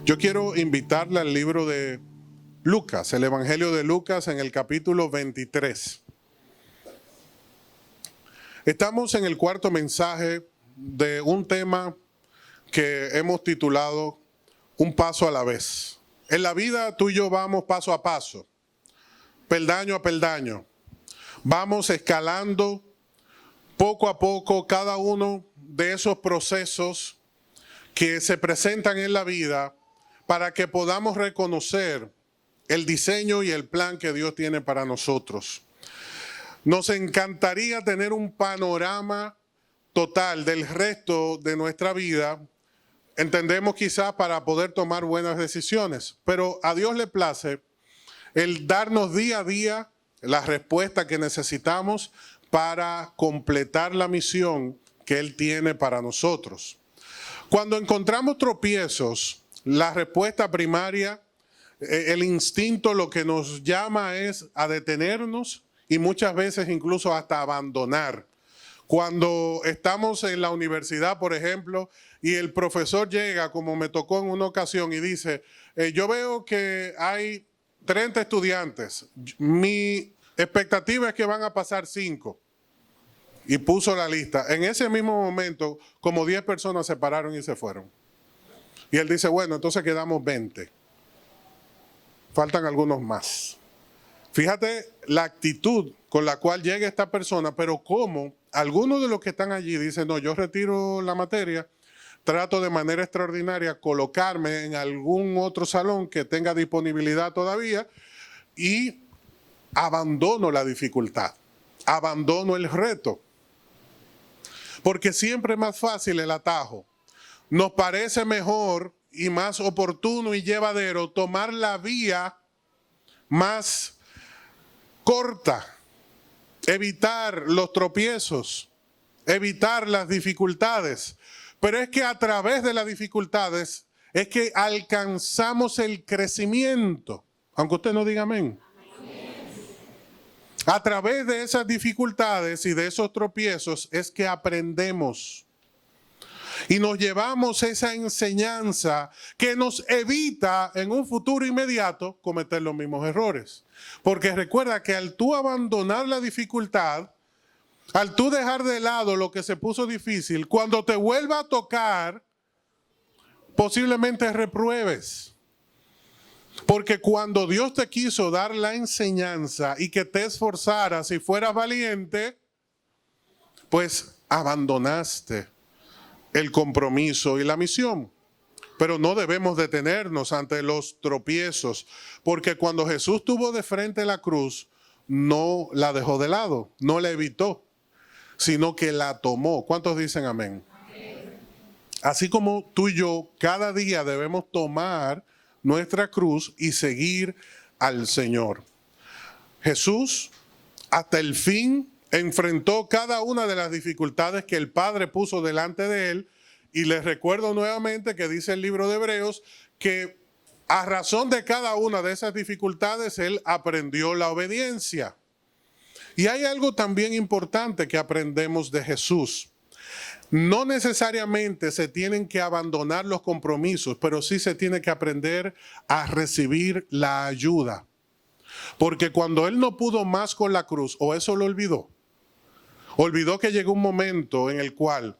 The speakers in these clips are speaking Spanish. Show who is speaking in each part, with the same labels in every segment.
Speaker 1: Yo quiero invitarle al libro de Lucas, el Evangelio de Lucas en el capítulo 23. Estamos en el cuarto mensaje de un tema que hemos titulado Un paso a la vez. En la vida tú y yo vamos paso a paso, peldaño a peldaño. Vamos escalando poco a poco cada uno de esos procesos que se presentan en la vida para que podamos reconocer el diseño y el plan que Dios tiene para nosotros. Nos encantaría tener un panorama total del resto de nuestra vida, entendemos quizás para poder tomar buenas decisiones, pero a Dios le place el darnos día a día la respuesta que necesitamos para completar la misión que Él tiene para nosotros. Cuando encontramos tropiezos, la respuesta primaria, el instinto lo que nos llama es a detenernos y muchas veces incluso hasta abandonar. Cuando estamos en la universidad, por ejemplo, y el profesor llega, como me tocó en una ocasión, y dice, yo veo que hay 30 estudiantes, mi expectativa es que van a pasar 5. Y puso la lista. En ese mismo momento, como 10 personas se pararon y se fueron. Y él dice, bueno, entonces quedamos 20. Faltan algunos más. Fíjate la actitud con la cual llega esta persona, pero cómo algunos de los que están allí dicen, no, yo retiro la materia, trato de manera extraordinaria colocarme en algún otro salón que tenga disponibilidad todavía y abandono la dificultad, abandono el reto. Porque siempre es más fácil el atajo. Nos parece mejor y más oportuno y llevadero tomar la vía más corta, evitar los tropiezos, evitar las dificultades. Pero es que a través de las dificultades es que alcanzamos el crecimiento. Aunque usted no diga amén. A través de esas dificultades y de esos tropiezos es que aprendemos. Y nos llevamos esa enseñanza que nos evita en un futuro inmediato cometer los mismos errores. Porque recuerda que al tú abandonar la dificultad, al tú dejar de lado lo que se puso difícil, cuando te vuelva a tocar, posiblemente repruebes. Porque cuando Dios te quiso dar la enseñanza y que te esforzaras y fueras valiente, pues abandonaste el compromiso y la misión. Pero no debemos detenernos ante los tropiezos, porque cuando Jesús tuvo de frente la cruz, no la dejó de lado, no la evitó, sino que la tomó. ¿Cuántos dicen amén? Amén. Así como tú y yo cada día debemos tomar nuestra cruz y seguir al Señor. Jesús hasta el fin enfrentó cada una de las dificultades que el Padre puso delante de él, y les recuerdo nuevamente que dice el libro de Hebreos que a razón de cada una de esas dificultades él aprendió la obediencia. Y hay algo también importante que aprendemos de Jesús. No necesariamente se tienen que abandonar los compromisos, pero sí se tiene que aprender a recibir la ayuda. Porque cuando él no pudo más con la cruz, o eso lo olvidó que llegó un momento en el cual,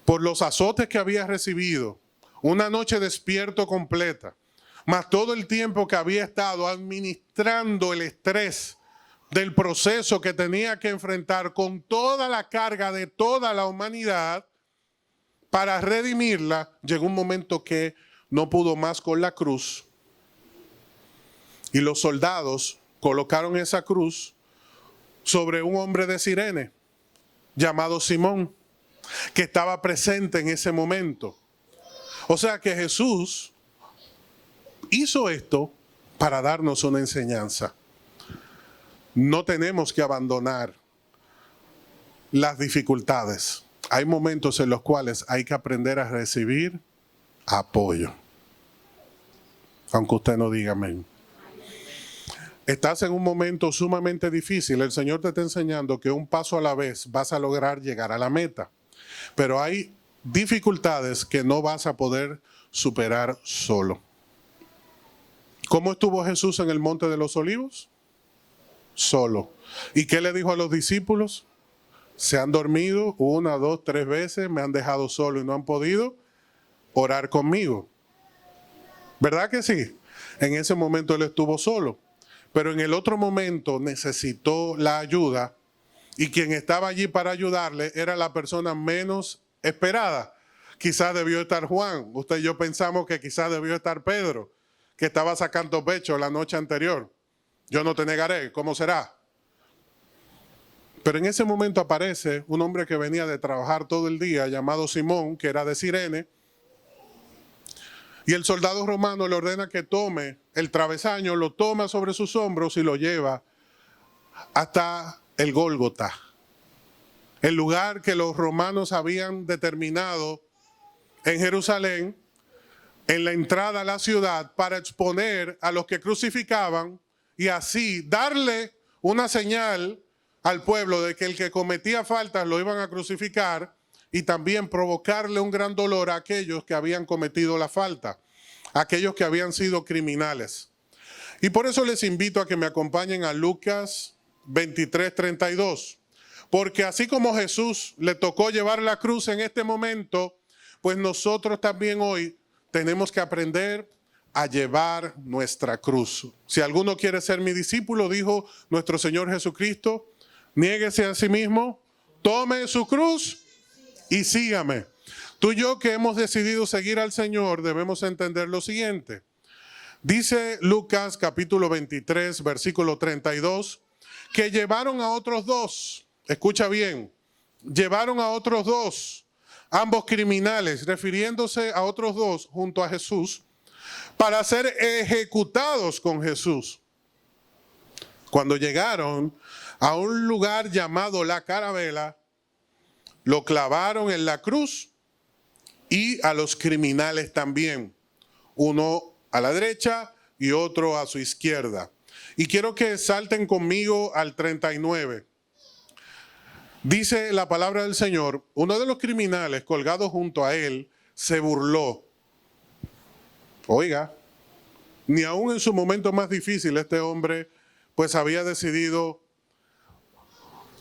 Speaker 1: por los azotes que había recibido, una noche despierto completa, más todo el tiempo que había estado administrando el estrés del proceso que tenía que enfrentar con toda la carga de toda la humanidad para redimirla, llegó un momento que no pudo más con la cruz. Y los soldados colocaron esa cruz sobre un hombre de Cirene llamado Simón, que estaba presente en ese momento. O sea que Jesús hizo esto para darnos una enseñanza. No tenemos que abandonar las dificultades. Hay momentos en los cuales hay que aprender a recibir apoyo. Aunque usted no diga amén. Estás en un momento sumamente difícil. El Señor te está enseñando que un paso a la vez vas a lograr llegar a la meta. Pero hay dificultades que no vas a poder superar solo. ¿Cómo estuvo Jesús en el Monte de los Olivos? Solo. ¿Y qué le dijo a los discípulos? Se han dormido 1, 2, 3 veces, me han dejado solo y no han podido orar conmigo. ¿Verdad que sí? En ese momento él estuvo solo, pero en el otro momento necesitó la ayuda y quien estaba allí para ayudarle era la persona menos esperada. Quizás debió estar Juan, usted y yo pensamos que quizás debió estar Pedro, que estaba sacando pecho la noche anterior. Yo no te negaré, ¿cómo será? Pero en ese momento aparece un hombre que venía de trabajar todo el día, llamado Simón, que era de Cirene, y el soldado romano le ordena que tome el travesaño, lo toma sobre sus hombros y lo lleva hasta el Gólgota, el lugar que los romanos habían determinado en Jerusalén, en la entrada a la ciudad, para exponer a los que crucificaban y así darle una señal al pueblo de que el que cometía faltas lo iban a crucificar y también provocarle un gran dolor a aquellos que habían cometido la falta, a aquellos que habían sido criminales. Y por eso les invito a que me acompañen a Lucas 23:32, porque así como Jesús le tocó llevar la cruz en este momento, pues nosotros también hoy tenemos que aprender a llevar nuestra cruz. Si alguno quiere ser mi discípulo, dijo nuestro Señor Jesucristo, niéguese a sí mismo, tome su cruz y sígame. Tú y yo que hemos decidido seguir al Señor debemos entender lo siguiente. Dice Lucas capítulo 23, versículo 32, que llevaron a otros dos, escucha bien, llevaron a otros dos, ambos criminales, refiriéndose a otros dos junto a Jesús, para ser ejecutados con Jesús. Cuando llegaron a un lugar llamado La Carabela, lo clavaron en la cruz y a los criminales también, uno a la derecha y otro a su izquierda. Y quiero que salten conmigo al 39. Dice la palabra del Señor, uno de los criminales colgados junto a él se burló. Oiga, ni aún en su momento más difícil este hombre pues había decidido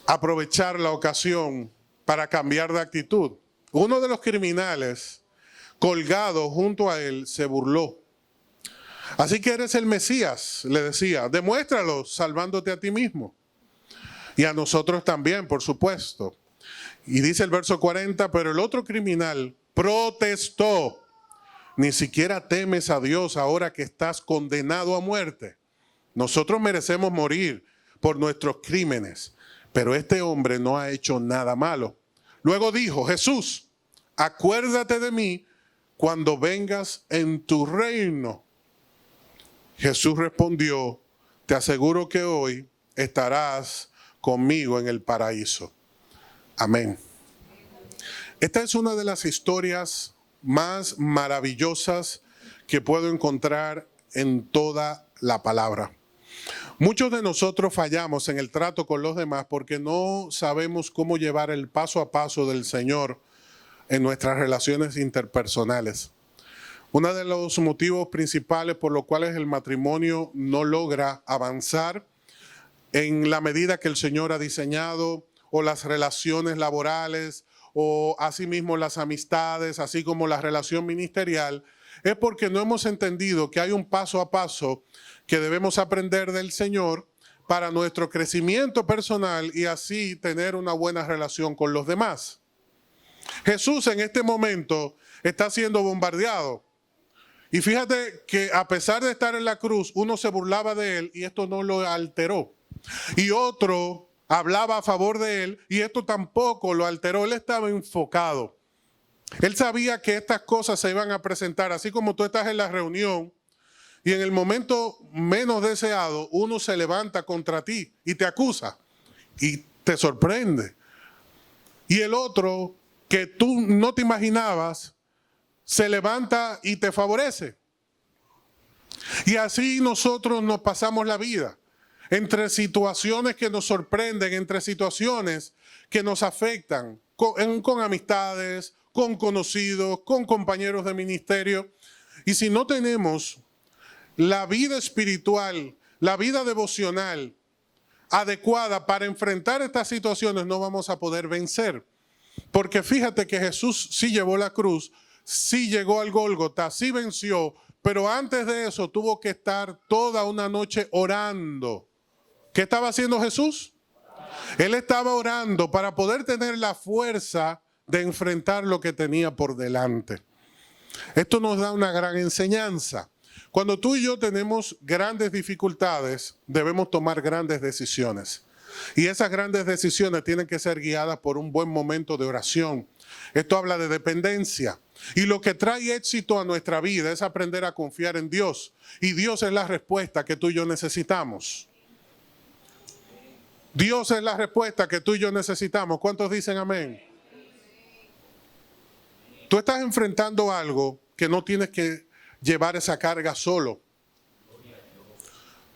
Speaker 1: aprovechar la ocasión para cambiar de actitud. Uno de los criminales colgado junto a él se burló. Así que eres el Mesías, le decía, demuéstralo salvándote a ti mismo. Y a nosotros también, por supuesto. Y dice el verso 40, pero el otro criminal protestó. Ni siquiera temes a Dios ahora que estás condenado a muerte. Nosotros merecemos morir por nuestros crímenes, pero este hombre no ha hecho nada malo. Luego dijo, Jesús, acuérdate de mí cuando vengas en tu reino. Jesús respondió, te aseguro que hoy estarás conmigo en el paraíso. Amén. Esta es una de las historias más maravillosas que puedo encontrar en toda la palabra. Muchos de nosotros fallamos en el trato con los demás porque no sabemos cómo llevar el paso a paso del Señor en nuestras relaciones interpersonales. Uno de los motivos principales por los cuales el matrimonio no logra avanzar en la medida que el Señor ha diseñado, o las relaciones laborales, o asimismo las amistades, así como la relación ministerial, es porque no hemos entendido que hay un paso a paso que debemos aprender del Señor para nuestro crecimiento personal y así tener una buena relación con los demás. Jesús en este momento está siendo bombardeado. Y fíjate que a pesar de estar en la cruz, uno se burlaba de él y esto no lo alteró. Y otro hablaba a favor de él y esto tampoco lo alteró. Él estaba enfocado. Él sabía que estas cosas se iban a presentar, así como tú estás en la reunión y en el momento menos deseado uno se levanta contra ti y te acusa y te sorprende. Y el otro que tú no te imaginabas se levanta y te favorece. Y así nosotros nos pasamos la vida, entre situaciones que nos sorprenden, entre situaciones que nos afectan, con amistades, con conocidos, con compañeros de ministerio. Y si no tenemos la vida espiritual, la vida devocional adecuada para enfrentar estas situaciones, no vamos a poder vencer. Porque fíjate que Jesús sí llevó la cruz, sí llegó al Gólgota, sí venció, pero antes de eso tuvo que estar toda una noche orando. ¿Qué estaba haciendo Jesús? Él estaba orando para poder tener la fuerza de enfrentar lo que tenía por delante. Esto nos da una gran enseñanza. Cuando tú y yo tenemos grandes dificultades, debemos tomar grandes decisiones. Y esas grandes decisiones tienen que ser guiadas por un buen momento de oración. Esto habla de dependencia. Y lo que trae éxito a nuestra vida es aprender a confiar en Dios. Y Dios es la respuesta que tú y yo necesitamos. Dios es la respuesta que tú y yo necesitamos. ¿Cuántos dicen amén? Tú estás enfrentando algo que no tienes que llevar esa carga solo.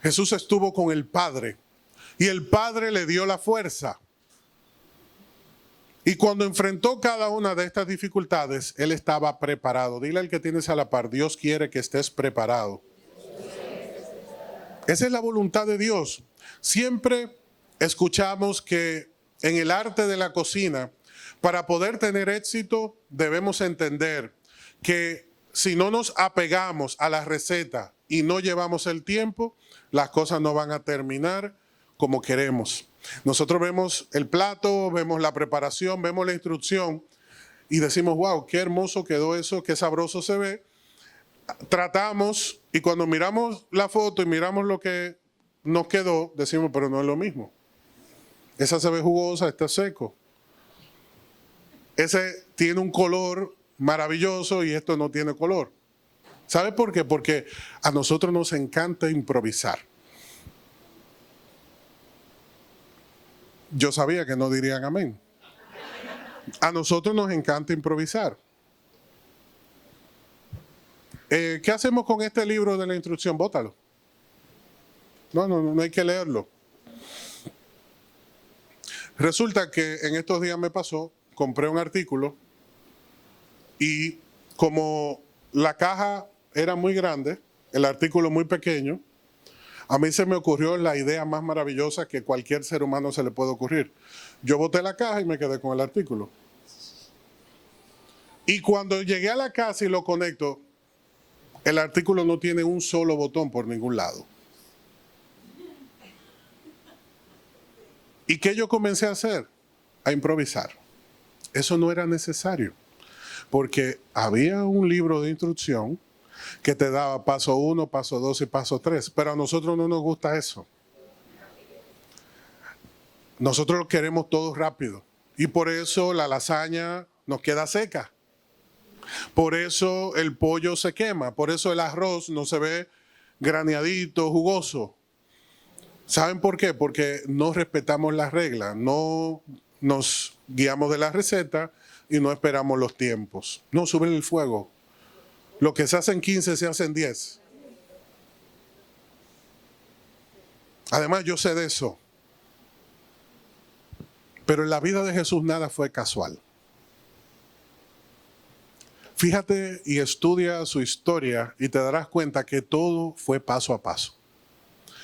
Speaker 1: Jesús estuvo con el Padre y el Padre le dio la fuerza. Y cuando enfrentó cada una de estas dificultades, Él estaba preparado. Dile al que tienes a la par, Dios quiere que estés preparado. Esa es la voluntad de Dios. Siempre escuchamos que en el arte de la cocina, para poder tener éxito, debemos entender que si no nos apegamos a la receta y no llevamos el tiempo, las cosas no van a terminar como queremos. Nosotros vemos el plato, vemos la preparación, vemos la instrucción y decimos, wow, qué hermoso quedó eso, qué sabroso se ve. Tratamos y cuando miramos la foto y miramos lo que nos quedó, decimos, pero no es lo mismo. Esa se ve jugosa, está seco. Ese tiene un color maravilloso y esto no tiene color. ¿Sabe por qué? Porque a nosotros nos encanta improvisar. Yo sabía que no dirían amén. A nosotros nos encanta improvisar. ¿Qué hacemos con este libro de la instrucción? Bótalo. No hay que leerlo. Resulta que en estos días me pasó, compré un artículo y como la caja era muy grande, el artículo muy pequeño, a mí se me ocurrió la idea más maravillosa que cualquier ser humano se le puede ocurrir. Yo boté la caja y me quedé con el artículo. Y cuando llegué a la casa y lo conecto, el artículo no tiene un solo botón por ningún lado. ¿Y qué yo comencé a hacer? A improvisar. Eso no era necesario, porque había un libro de instrucción que te daba paso 1, paso 2 y paso 3, pero a nosotros no nos gusta eso. Nosotros lo queremos todo rápido y por eso la lasaña nos queda seca. Por eso el pollo se quema, por eso el arroz no se ve graneadito, jugoso. ¿Saben por qué? Porque no respetamos las reglas, no nos guiamos de la receta y no esperamos los tiempos. No, suben el fuego. Lo que se hace en 15 se hace en 10. Además, yo sé de eso. Pero en la vida de Jesús nada fue casual. Fíjate y estudia su historia y te darás cuenta que todo fue paso a paso.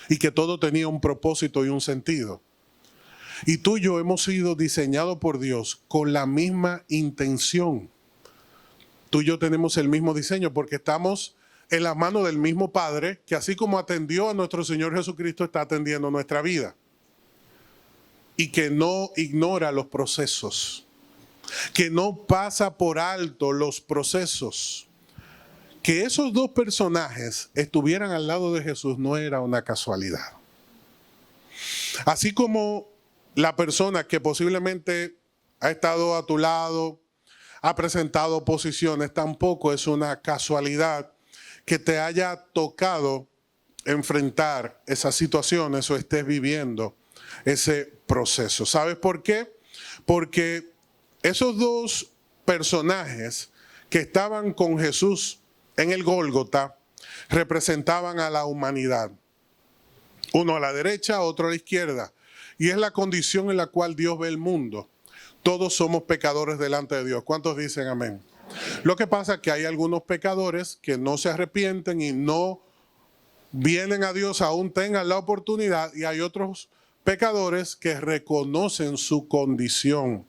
Speaker 1: Y que todo tenía un propósito y un sentido. Y tú y yo hemos sido diseñados por Dios con la misma intención. Tú y yo tenemos el mismo diseño porque estamos en la mano del mismo Padre que así como atendió a nuestro Señor Jesucristo está atendiendo nuestra vida. Y que no ignora los procesos. Que no pasa por alto los procesos. Que esos dos personajes estuvieran al lado de Jesús no era una casualidad. Así como la persona que posiblemente ha estado a tu lado, ha presentado oposiciones, tampoco es una casualidad que te haya tocado enfrentar esas situaciones o estés viviendo ese proceso. ¿Sabes por qué? Porque esos dos personajes que estaban con Jesús en el Gólgota representaban a la humanidad. Uno a la derecha, otro a la izquierda. Y es la condición en la cual Dios ve el mundo. Todos somos pecadores delante de Dios. ¿Cuántos dicen amén? Lo que pasa es que hay algunos pecadores que no se arrepienten y no vienen a Dios, aún tengan la oportunidad, y hay otros pecadores que reconocen su condición,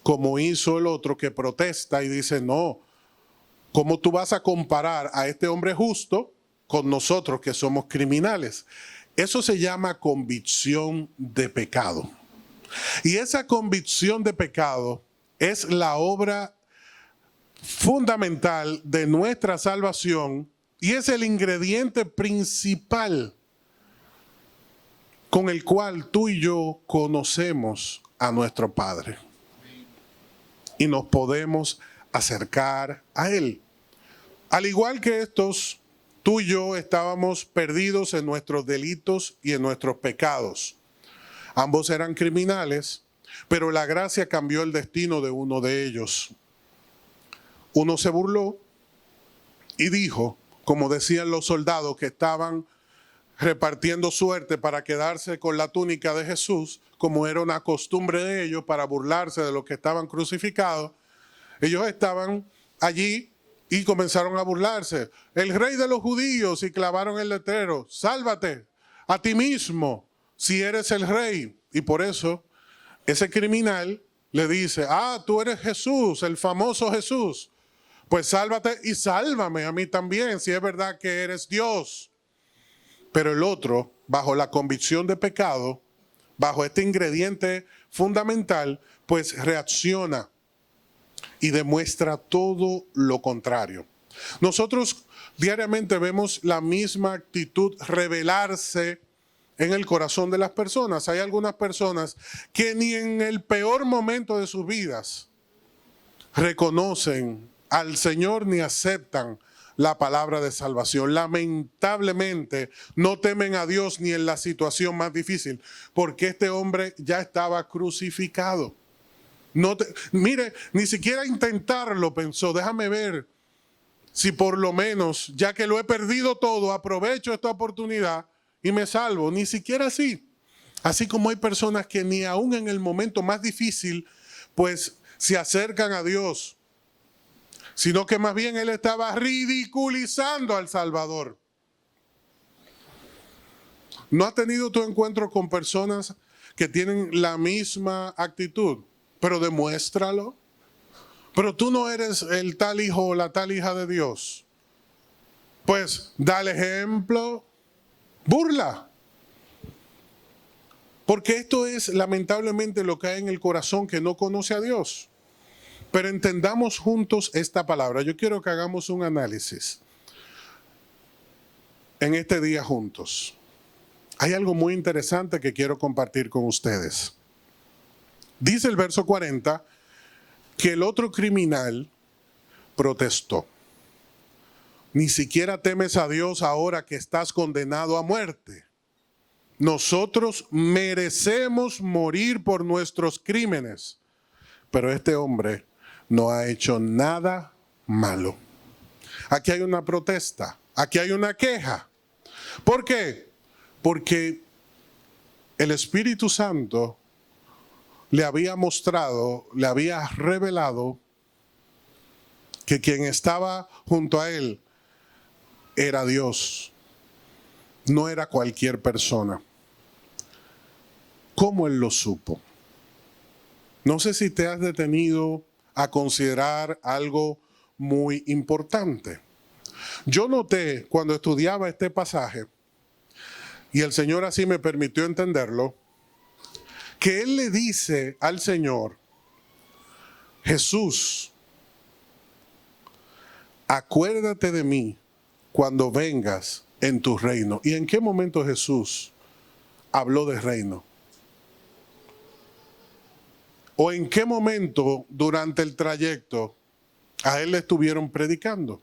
Speaker 1: como hizo el otro que protesta y dice, no, ¿cómo tú vas a comparar a este hombre justo con nosotros que somos criminales? Eso se llama convicción de pecado. Y esa convicción de pecado es la obra fundamental de nuestra salvación y es el ingrediente principal con el cual tú y yo conocemos a nuestro Padre y nos podemos acercar a Él. Al igual que estos, tú y yo estábamos perdidos en nuestros delitos y en nuestros pecados. Ambos eran criminales, pero la gracia cambió el destino de uno de ellos. Uno se burló y dijo, como decían los soldados que estaban repartiendo suerte para quedarse con la túnica de Jesús, como era una costumbre de ellos para burlarse de los que estaban crucificados, ellos estaban allí y comenzaron a burlarse. El rey de los judíos, y clavaron el letrero, sálvate a ti mismo si eres el rey. Y por eso ese criminal le dice, tú eres Jesús, el famoso Jesús. Pues sálvate y sálvame a mí también, si es verdad que eres Dios. Pero el otro, bajo la convicción de pecado, bajo este ingrediente fundamental, pues reacciona y demuestra todo lo contrario. Nosotros diariamente vemos la misma actitud revelarse en el corazón de las personas. Hay algunas personas que ni en el peor momento de sus vidas reconocen al Señor ni aceptan la palabra de salvación. Lamentablemente no temen a Dios ni en la situación más difícil, porque este hombre ya estaba crucificado. Mire, ni siquiera intentarlo pensó, déjame ver si por lo menos, ya que lo he perdido todo, aprovecho esta oportunidad y me salvo. Ni siquiera así. Así como hay personas que ni aún en el momento más difícil, pues se acercan a Dios, sino que más bien él estaba ridiculizando al Salvador. ¿No has tenido tu encuentro con personas que tienen la misma actitud? Pero demuéstralo. Pero tú no eres el tal hijo o la tal hija de Dios. Pues dale ejemplo, burla. Porque esto es lamentablemente lo que hay en el corazón que no conoce a Dios. Pero entendamos juntos esta palabra. Yo quiero que hagamos un análisis en este día juntos. Hay algo muy interesante que quiero compartir con ustedes. Dice el verso 40 que el otro criminal protestó. Ni siquiera temes a Dios ahora que estás condenado a muerte. Nosotros merecemos morir por nuestros crímenes, pero este hombre no ha hecho nada malo. Aquí hay una protesta, aquí hay una queja. ¿Por qué? Porque el Espíritu Santo le había mostrado, le había revelado que quien estaba junto a él era Dios, no era cualquier persona. ¿Cómo él lo supo? No sé si te has detenido a considerar algo muy importante. Yo noté cuando estudiaba este pasaje, y el Señor así me permitió entenderlo, que Él le dice al Señor, Jesús, acuérdate de mí cuando vengas en tu reino. ¿Y en qué momento Jesús habló de reino? ¿O en qué momento durante el trayecto a Él le estuvieron predicando?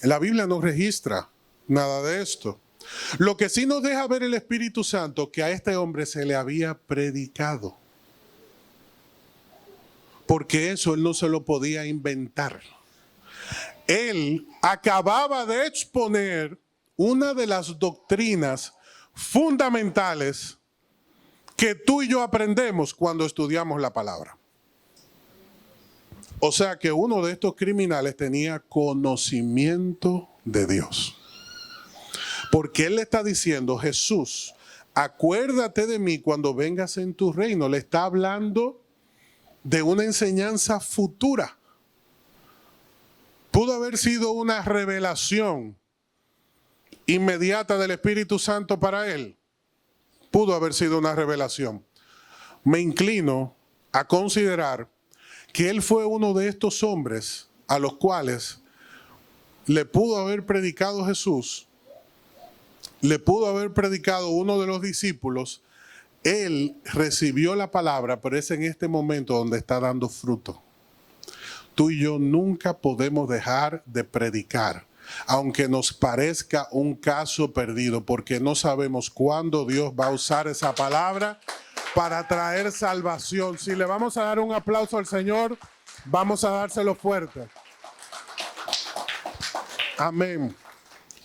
Speaker 1: La Biblia no registra nada de esto. Lo que sí nos deja ver el Espíritu Santo, que a este hombre se le había predicado. Porque eso él no se lo podía inventar. Él acababa de exponer una de las doctrinas fundamentales que tú y yo aprendemos cuando estudiamos la palabra. O sea que uno de estos criminales tenía conocimiento de Dios. Porque él le está diciendo, Jesús, acuérdate de mí cuando vengas en tu reino. Le está hablando de una enseñanza futura. Pudo haber sido una revelación inmediata del Espíritu Santo para él. Pudo haber sido una revelación. Me inclino a considerar que él fue uno de estos hombres a los cuales le pudo haber predicado Jesús, le pudo haber predicado uno de los discípulos. Él recibió la palabra, pero es en este momento donde está dando fruto. Tú y yo nunca podemos dejar de predicar, aunque nos parezca un caso perdido, porque no sabemos cuándo Dios va a usar esa palabra para traer salvación. Si le vamos a dar un aplauso al Señor, vamos a dárselo fuerte. Amén.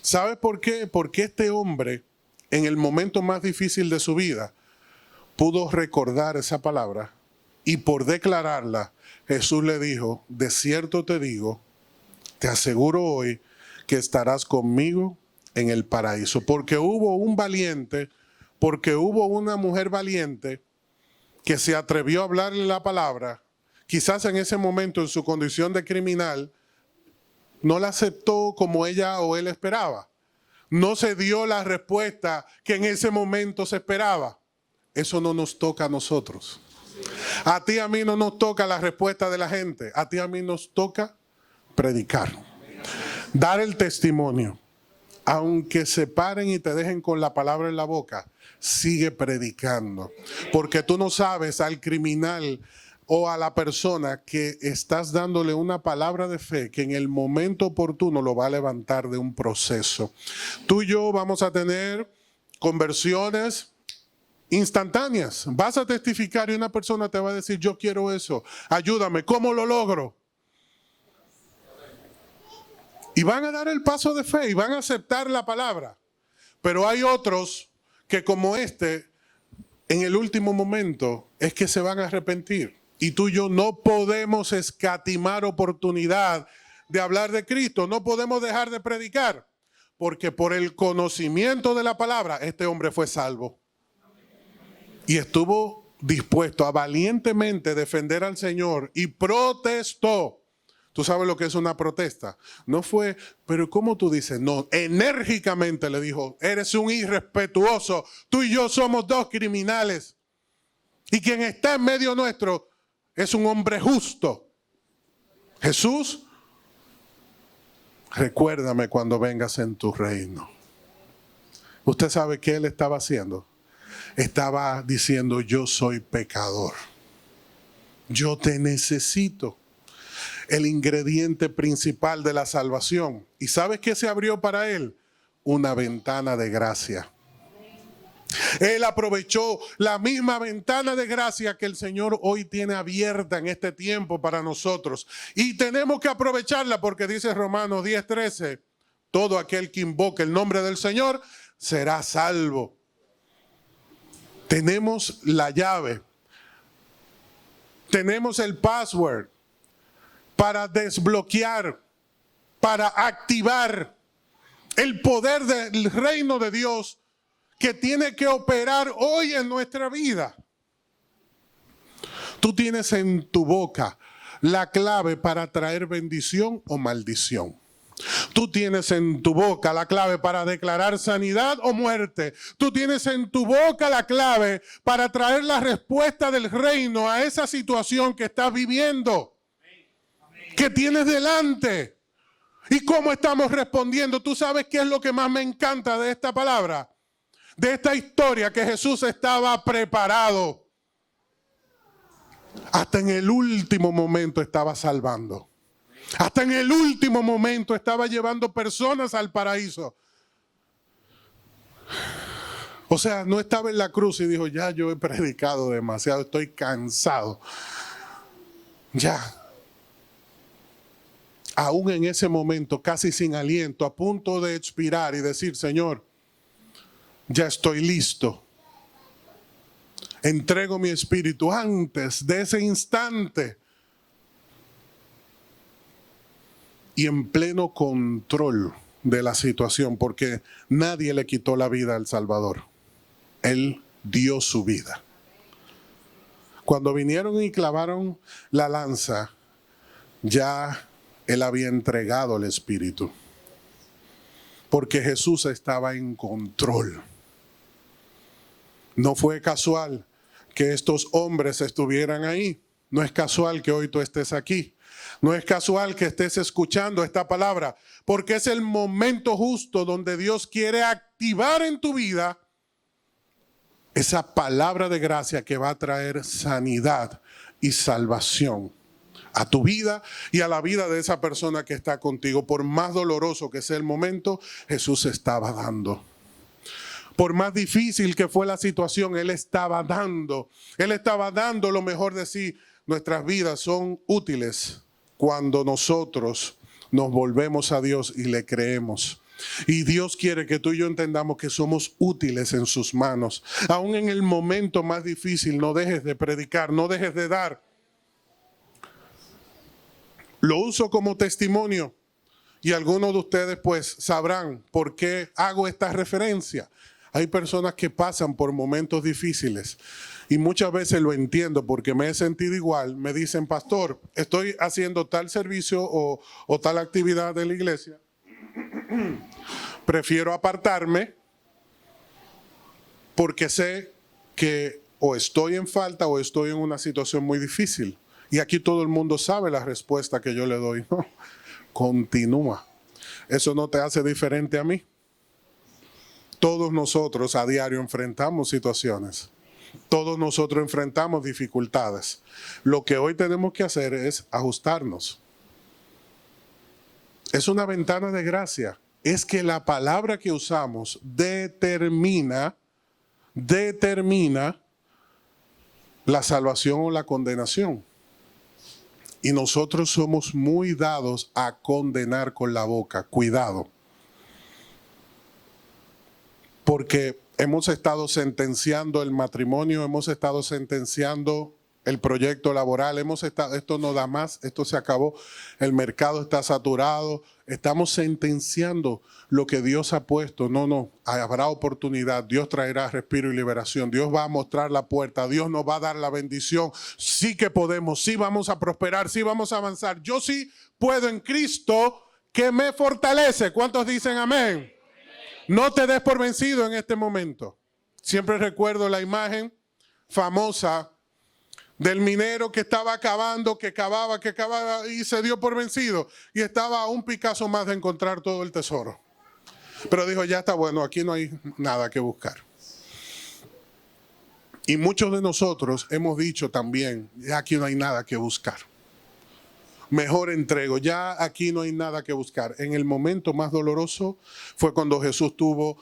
Speaker 1: ¿Sabes por qué? Porque este hombre, en el momento más difícil de su vida, pudo recordar esa palabra y por declararla, Jesús le dijo, de cierto te digo, te aseguro hoy que estarás conmigo en el paraíso. Porque hubo un valiente, porque hubo una mujer valiente que se atrevió a hablarle la palabra. Quizás en ese momento, en su condición de criminal, no la aceptó como ella o él esperaba. No se dio la respuesta que en ese momento se esperaba. Eso no nos toca a nosotros. A ti, a mí no nos toca la respuesta de la gente. A ti, a mí nos toca predicar. Dar el testimonio. Aunque se paren y te dejen con la palabra en la boca, sigue predicando. Porque tú no sabes al criminal o a la persona que estás dándole una palabra de fe que en el momento oportuno lo va a levantar de un proceso. Tú y yo vamos a tener conversiones instantáneas. Vas a testificar y una persona te va a decir, yo quiero eso, ayúdame, ¿cómo lo logro? Y van a dar el paso de fe y van a aceptar la palabra. Pero hay otros que como este, en el último momento, es que se van a arrepentir. Y tú y yo no podemos escatimar oportunidad de hablar de Cristo. No podemos dejar de predicar. Porque por el conocimiento de la palabra, este hombre fue salvo. Y estuvo dispuesto a valientemente defender al Señor y protestó. ¿Tú sabes lo que es una protesta? No fue, pero ¿cómo tú dices? No, enérgicamente le dijo, eres un irrespetuoso, tú y yo somos dos criminales. Y quien está en medio nuestro es un hombre justo. Jesús, recuérdame cuando vengas en tu reino. ¿Usted sabe qué él estaba haciendo? Estaba diciendo, yo soy pecador. Yo te necesito. El ingrediente principal de la salvación. ¿Y sabes qué se abrió para él? Una ventana de gracia. Él aprovechó la misma ventana de gracia que el Señor hoy tiene abierta en este tiempo para nosotros. Y tenemos que aprovecharla porque dice Romanos 10:13, todo aquel que invoque el nombre del Señor será salvo. Tenemos la llave. Tenemos el password para desbloquear, para activar el poder del reino de Dios que tiene que operar hoy en nuestra vida. Tú tienes en tu boca la clave para traer bendición o maldición. Tú tienes en tu boca la clave para declarar sanidad o muerte. Tú tienes en tu boca la clave para traer la respuesta del reino a esa situación que estás viviendo, que tienes delante. ¿Y cómo estamos respondiendo? ¿Tú sabes qué es lo que más me encanta de esta palabra? De esta historia, que Jesús estaba preparado. Hasta en el último momento estaba salvando. Hasta en el último momento estaba llevando personas al paraíso. O sea, no estaba en la cruz y dijo, ya yo he predicado demasiado, estoy cansado. Ya. Aún en ese momento, casi sin aliento, a punto de expirar y decir, Señor, ya estoy listo. Entrego mi espíritu antes de ese instante. Y en pleno control de la situación, porque nadie le quitó la vida al Salvador. Él dio su vida. Cuando vinieron y clavaron la lanza, ya Él había entregado el Espíritu. Porque Jesús estaba en control. No fue casual que estos hombres estuvieran ahí. No es casual que hoy tú estés aquí. No es casual que estés escuchando esta palabra, porque es el momento justo donde Dios quiere activar en tu vida esa palabra de gracia que va a traer sanidad y salvación a tu vida y a la vida de esa persona que está contigo. Por más doloroso que sea el momento, Jesús estaba dando. Por más difícil que fue la situación, Él estaba dando. Él estaba dando lo mejor de sí. Nuestras vidas son útiles cuando nosotros nos volvemos a Dios y le creemos. Y Dios quiere que tú y yo entendamos que somos útiles en sus manos. Aún en el momento más difícil, no dejes de predicar, no dejes de dar. Lo uso como testimonio y algunos de ustedes pues sabrán por qué hago esta referencia. Hay personas que pasan por momentos difíciles y muchas veces lo entiendo porque me he sentido igual. Me dicen, pastor, estoy haciendo tal servicio o tal actividad de la iglesia. Prefiero apartarme porque sé que o estoy en falta o estoy en una situación muy difícil. Y aquí todo el mundo sabe la respuesta que yo le doy. No, continúa. Eso no te hace diferente a mí. Todos nosotros a diario enfrentamos situaciones. Todos nosotros enfrentamos dificultades. Lo que hoy tenemos que hacer es ajustarnos. Es una ventana de gracia. Es que la palabra que usamos determina la salvación o la condenación. Y nosotros somos muy dados a condenar con la boca. Cuidado. Porque hemos estado sentenciando el matrimonio, hemos estado sentenciando el proyecto laboral, esto no da más, esto se acabó, el mercado está saturado, estamos sentenciando lo que Dios ha puesto. No, habrá oportunidad, Dios traerá respiro y liberación, Dios va a mostrar la puerta, Dios nos va a dar la bendición, sí que podemos, sí vamos a prosperar, sí vamos a avanzar, yo sí puedo en Cristo que me fortalece. ¿Cuántos dicen amén? No te des por vencido en este momento. Siempre recuerdo la imagen famosa del minero que estaba cavando, que cavaba y se dio por vencido. Y estaba a un Picasso más de encontrar todo el tesoro. Pero dijo, ya está bueno, aquí no hay nada que buscar. Y muchos de nosotros hemos dicho también, ya aquí no hay nada que buscar. Mejor entrego, ya aquí no hay nada que buscar. En el momento más doloroso fue cuando Jesús tuvo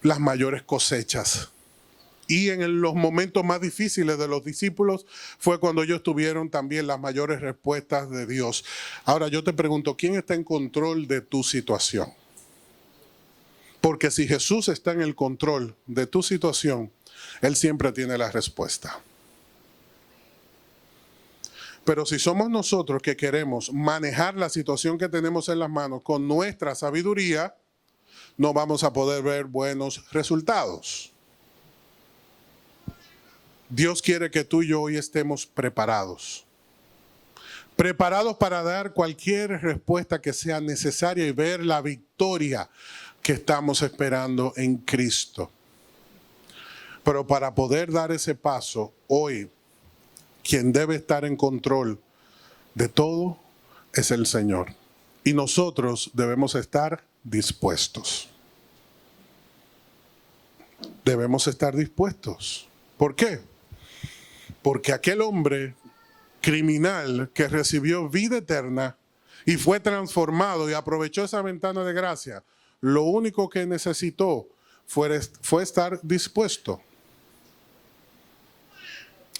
Speaker 1: las mayores cosechas. Y en los momentos más difíciles de los discípulos fue cuando ellos tuvieron también las mayores respuestas de Dios. Ahora yo te pregunto, ¿quién está en control de tu situación? Porque si Jesús está en el control de tu situación, Él siempre tiene la respuesta. Pero si somos nosotros que queremos manejar la situación que tenemos en las manos con nuestra sabiduría, no vamos a poder ver buenos resultados. Dios quiere que tú y yo hoy estemos preparados. Preparados para dar cualquier respuesta que sea necesaria y ver la victoria que estamos esperando en Cristo. Pero para poder dar ese paso hoy, quien debe estar en control de todo es el Señor. Y nosotros debemos estar dispuestos. Debemos estar dispuestos. ¿Por qué? Porque aquel hombre criminal que recibió vida eterna y fue transformado y aprovechó esa ventana de gracia, lo único que necesitó fue estar dispuesto.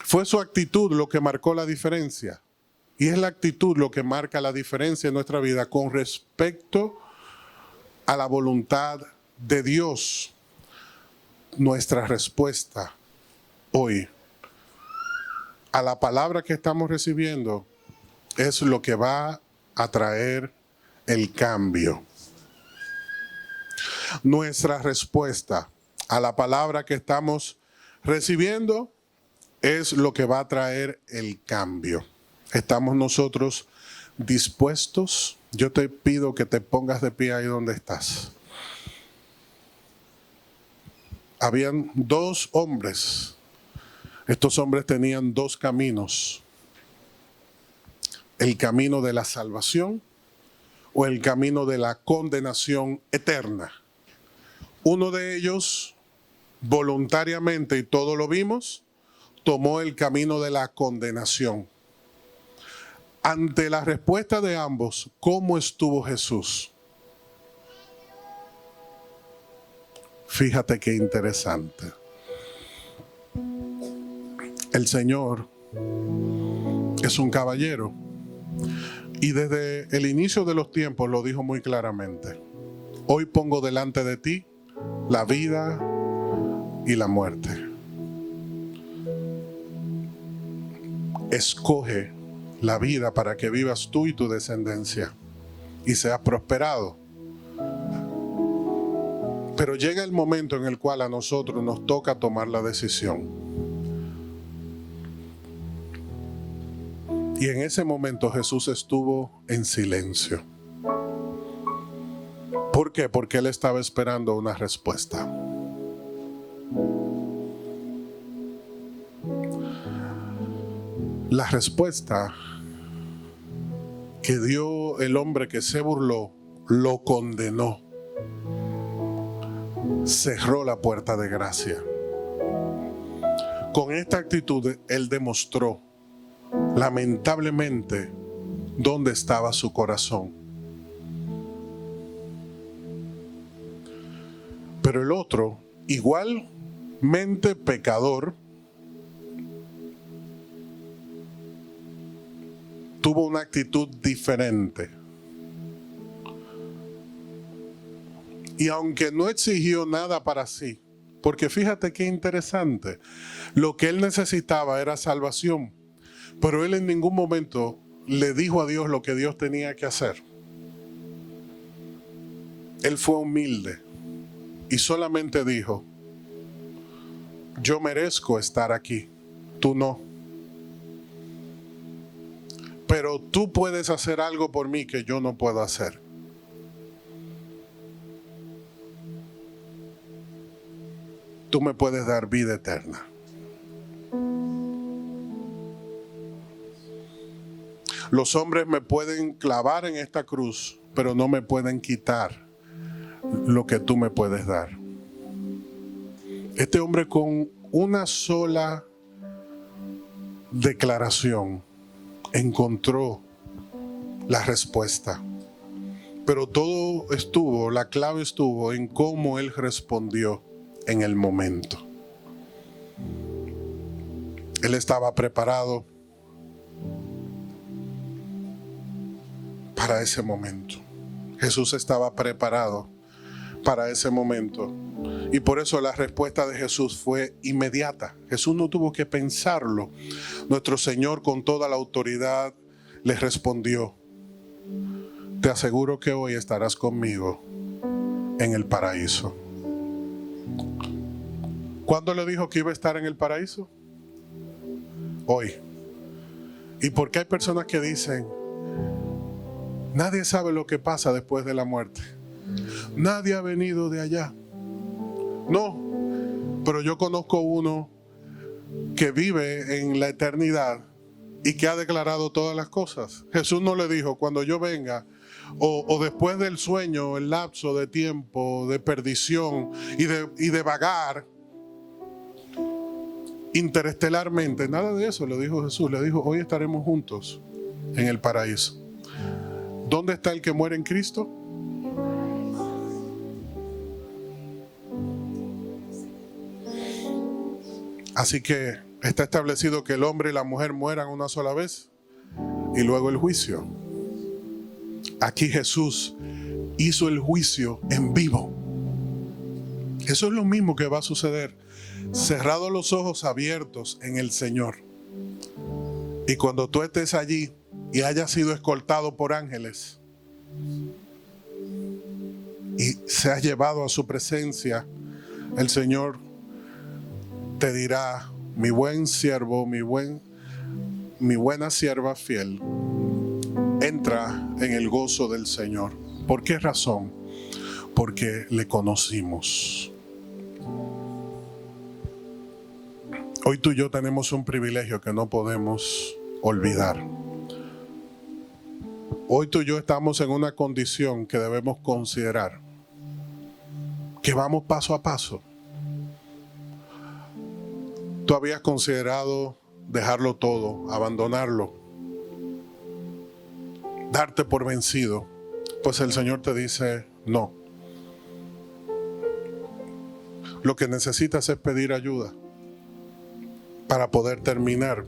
Speaker 1: Fue su actitud lo que marcó la diferencia. Y es la actitud lo que marca la diferencia en nuestra vida con respecto a la voluntad de Dios. Nuestra respuesta hoy a la palabra que estamos recibiendo es lo que va a traer el cambio. Nuestra respuesta a la palabra que estamos recibiendo es lo que va a traer el cambio. ¿Estamos nosotros dispuestos? Yo te pido que te pongas de pie ahí donde estás. Habían dos hombres. Estos hombres tenían dos caminos. El camino de la salvación o el camino de la condenación eterna. Uno de ellos, voluntariamente, y todo lo vimos, tomó el camino de la condenación. Ante la respuesta de ambos, ¿cómo estuvo Jesús? Fíjate qué interesante. El Señor es un caballero y desde el inicio de los tiempos lo dijo muy claramente. Hoy pongo delante de ti la vida y la muerte. Escoge la vida para que vivas tú y tu descendencia y seas prosperado. Pero llega el momento en el cual a nosotros nos toca tomar la decisión. Y en ese momento Jesús estuvo en silencio. ¿Por qué? Porque Él estaba esperando una respuesta. La respuesta que dio el hombre que se burló, lo condenó. Cerró la puerta de gracia. Con esta actitud, Él demostró, lamentablemente, dónde estaba su corazón. Pero el otro, igualmente pecador, tuvo una actitud diferente. Y aunque no exigió nada para sí, porque fíjate qué interesante, lo que él necesitaba era salvación, pero él en ningún momento le dijo a Dios lo que Dios tenía que hacer. Él fue humilde y solamente dijo: yo merezco estar aquí, tú no. Pero tú puedes hacer algo por mí que yo no puedo hacer. Tú me puedes dar vida eterna. Los hombres me pueden clavar en esta cruz, pero no me pueden quitar lo que tú me puedes dar. Este hombre, con una sola declaración, encontró la respuesta. Pero todo estuvo, la clave estuvo en cómo él respondió en el momento. Él estaba preparado para ese momento. Jesús estaba preparado para ese momento. Y por eso la respuesta de Jesús fue inmediata. Jesús no tuvo que pensarlo. Nuestro Señor, con toda la autoridad, le respondió: te aseguro que hoy estarás conmigo en el paraíso. ¿Cuándo le dijo que iba a estar en el paraíso? Hoy. ¿Y por qué hay personas que dicen: nadie sabe lo que pasa después de la muerte? Nadie ha venido de allá. No, pero yo conozco uno que vive en la eternidad y que ha declarado todas las cosas. Jesús no le dijo: cuando yo venga, o después del sueño, el lapso de tiempo, de perdición y de vagar interestelarmente. Nada de eso le dijo Jesús. Le dijo: hoy estaremos juntos en el paraíso. ¿Dónde está el que muere en Cristo? Así que está establecido que el hombre y la mujer mueran una sola vez y luego el juicio. Aquí Jesús hizo el juicio en vivo. Eso es lo mismo que va a suceder cerrados los ojos, abiertos en el Señor. Y cuando tú estés allí y hayas sido escoltado por ángeles y seas llevado a su presencia, el Señor te dirá: mi buen siervo, mi buena sierva fiel, entra en el gozo del Señor. ¿Por qué razón? Porque le conocimos. Hoy tú y yo tenemos un privilegio que no podemos olvidar. Hoy tú y yo estamos en una condición que debemos considerar, que vamos paso a paso. ¿Tú habías considerado dejarlo todo, abandonarlo, darte por vencido? Pues el Señor te dice: no. Lo que necesitas es pedir ayuda para poder terminar.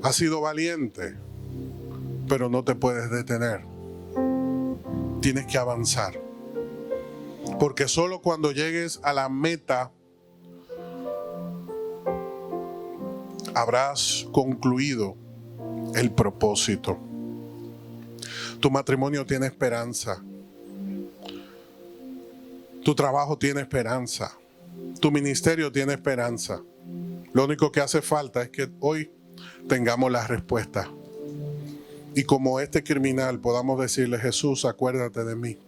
Speaker 1: Has sido valiente, pero no te puedes detener. Tienes que avanzar. Porque solo cuando llegues a la meta habrás concluido el propósito. Tu matrimonio tiene esperanza. Tu trabajo tiene esperanza. Tu ministerio tiene esperanza. Lo único que hace falta es que hoy tengamos la respuesta. Y como este criminal podamos decirle: Jesús, acuérdate de mí.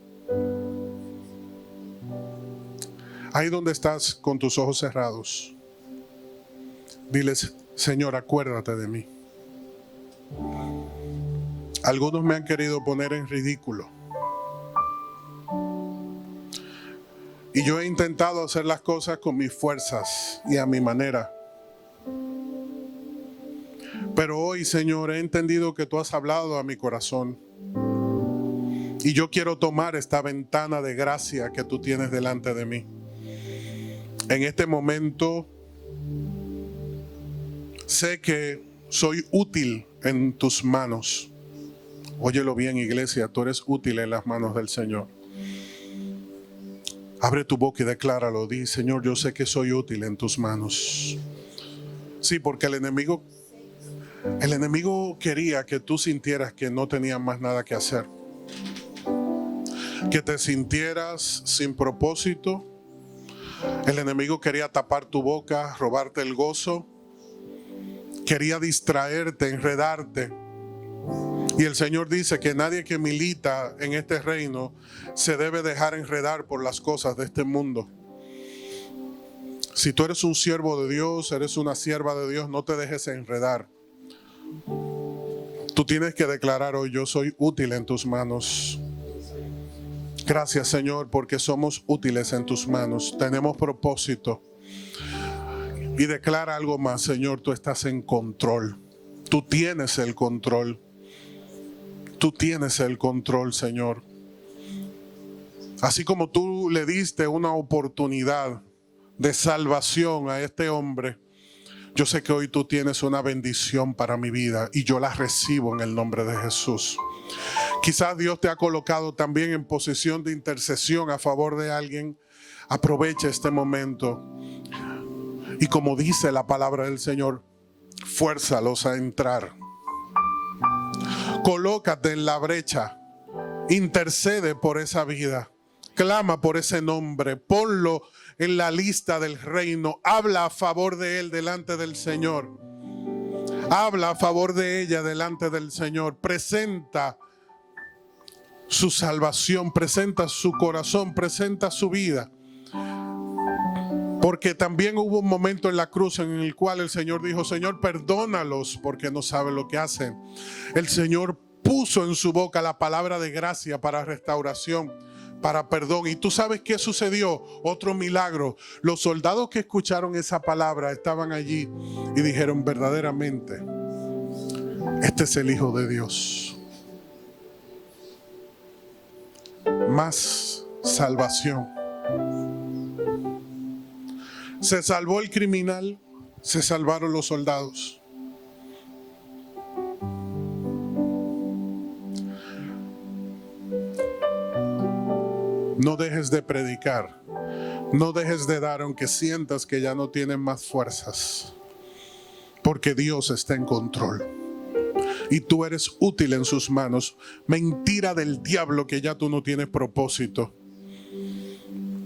Speaker 1: Ahí donde estás con tus ojos cerrados, diles: Señor, acuérdate de mí. Algunos me han querido poner en ridículo. Y yo he intentado hacer las cosas con mis fuerzas y a mi manera. Pero hoy, Señor, he entendido que tú has hablado a mi corazón. Y yo quiero tomar esta ventana de gracia que tú tienes delante de mí. En este momento, sé que soy útil en tus manos. Óyelo bien, iglesia, tú eres útil en las manos del Señor. Abre tu boca y decláralo. Di: Señor, yo sé que soy útil en tus manos. Sí, porque el enemigo quería que tú sintieras que no tenías más nada que hacer. Que te sintieras sin propósito. El enemigo quería tapar tu boca, robarte el gozo. Quería distraerte, enredarte. Y el Señor dice que nadie que milita en este reino se debe dejar enredar por las cosas de este mundo. Si tú eres un siervo de Dios, eres una sierva de Dios, no te dejes enredar. Tú tienes que declarar hoy: yo soy útil en tus manos. Gracias, Señor, porque somos útiles en tus manos. Tenemos propósito. Y declara algo más: Señor, tú estás en control. Tú tienes el control. Tú tienes el control, Señor. Así como tú le diste una oportunidad de salvación a este hombre, yo sé que hoy tú tienes una bendición para mi vida y yo la recibo en el nombre de Jesús. Quizás Dios te ha colocado también en posición de intercesión a favor de alguien. Aprovecha este momento y, como dice la palabra del Señor, fuérzalos a entrar. Colócate en la brecha, intercede por esa vida, clama por ese nombre, ponlo en la lista del reino, habla a favor de él delante del Señor, habla a favor de ella delante del Señor, presenta su salvación, presenta su corazón, presenta su vida. Porque también hubo un momento en la cruz en el cual el Señor dijo: Señor, perdónalos porque no saben lo que hacen. El Señor puso en su boca la palabra de gracia para restauración, para perdón. ¿Y tú sabes qué sucedió? Otro milagro. Los soldados que escucharon esa palabra estaban allí y dijeron: verdaderamente, este es el Hijo de Dios. Más salvación. Se salvó el criminal, se salvaron los soldados. No dejes de predicar, No dejes de dar aunque sientas que ya no tienes más fuerzas, porque Dios está en control y tú eres útil en sus manos. Mentira del diablo que ya tú no tienes propósito.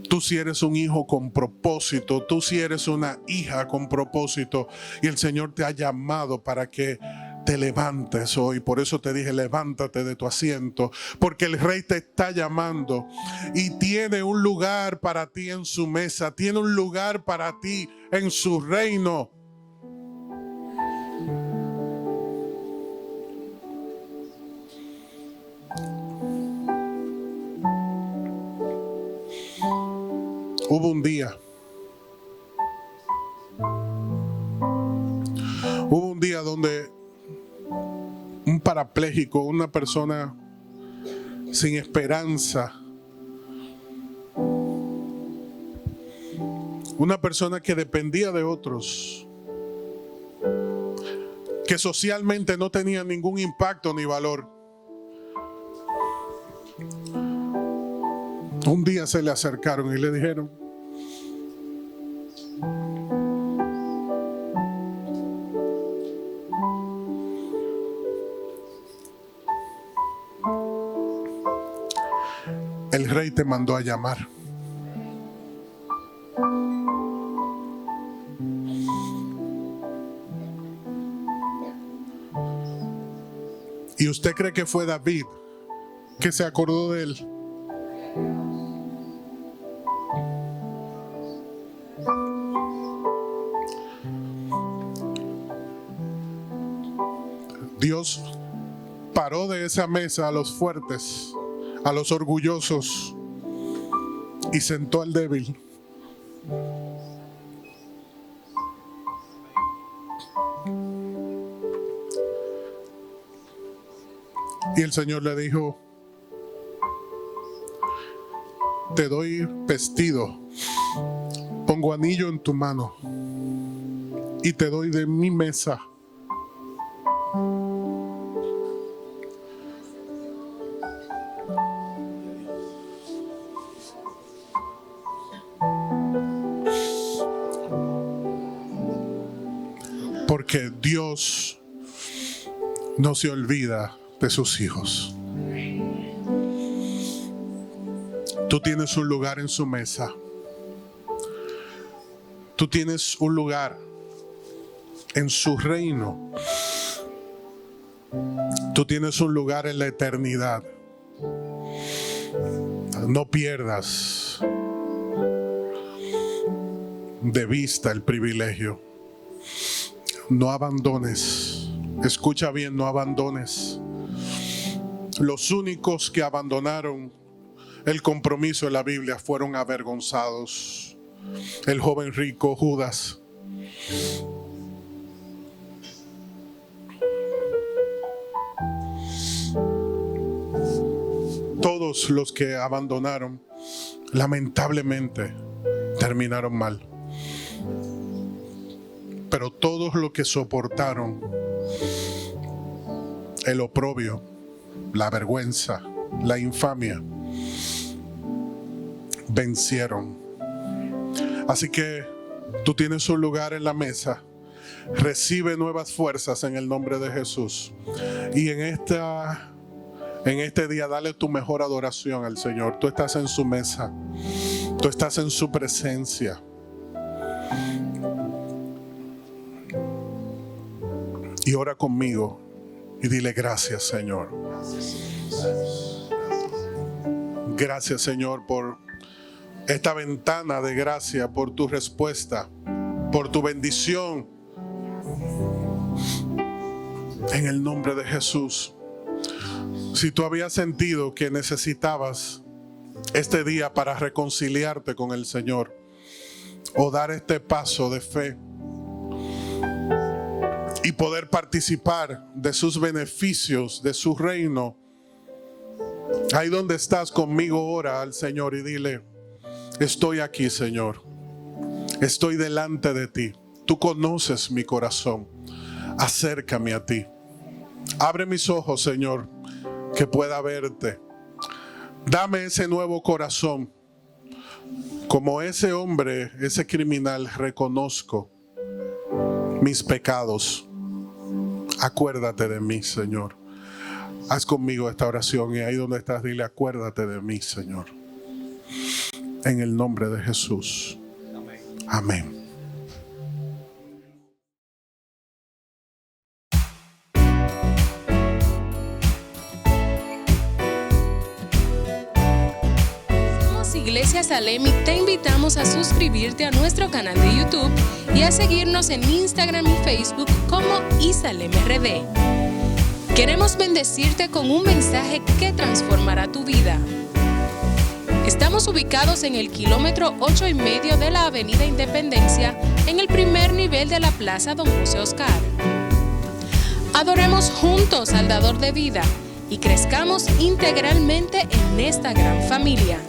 Speaker 1: Tú sí eres un hijo con propósito, tú sí eres una hija con propósito, y el Señor te ha llamado para que te levantes hoy. Por eso te dije, levántate de tu asiento, porque el Rey te está llamando y tiene un lugar para ti en su mesa, tiene un lugar para ti en su reino. Hubo un día donde un parapléjico, una persona sin esperanza, una persona que dependía de otros, que socialmente no tenía ningún impacto ni valor, un día se le acercaron y le dijeron: el Rey te mandó a llamar. ¿Y usted cree que fue David que se acordó de él? Dios paró de esa mesa a los fuertes, a los orgullosos, y sentó al débil. Y el Señor le dijo: te doy vestido, pongo anillo en tu mano y te doy de mi mesa. Porque Dios no se olvida de sus hijos. Tú tienes un lugar en su mesa. Tú tienes un lugar en su reino. Tú tienes un lugar en la eternidad. No pierdas de vista el privilegio. No abandones. Escucha bien, no abandones. Los únicos que abandonaron el compromiso en la Biblia fueron avergonzados. El joven rico, Judas. Todos los que abandonaron, lamentablemente, terminaron mal. Pero todos los que soportaron el oprobio, la vergüenza, la infamia, vencieron. Así que tú tienes un lugar en la mesa. Recibe nuevas fuerzas en el nombre de Jesús. Y en este día dale tu mejor adoración al Señor. Tú estás en su mesa. Tú estás en su presencia. Y ora conmigo y dile: gracias, Señor. Gracias, Señor, por esta ventana de gracia, por tu respuesta, por tu bendición. En el nombre de Jesús. Si tú habías sentido que necesitabas este día para reconciliarte con el Señor o dar este paso de fe y poder participar de sus beneficios, de su reino, ahí donde estás conmigo, ora al Señor y dile: estoy aquí, Señor. Estoy delante de ti. Tú conoces mi corazón. Acércame a ti. Abre mis ojos, Señor, que pueda verte. Dame ese nuevo corazón Como ese hombre, ese criminal, reconozco mis pecados. Acuérdate de mí, Señor. Haz conmigo esta oración y ahí donde estás, dile: acuérdate de mí, Señor. En el nombre de Jesús. Amén.
Speaker 2: Iglesia Salem y te invitamos a suscribirte a nuestro canal de YouTube y a seguirnos en Instagram y Facebook como Isalem RD. Queremos bendecirte con un mensaje que transformará tu vida. Estamos ubicados en el kilómetro 8,5 de la Avenida Independencia, en el primer nivel de la Plaza Don José Oscar. Adoremos juntos al Dador de vida y crezcamos integralmente en esta gran familia.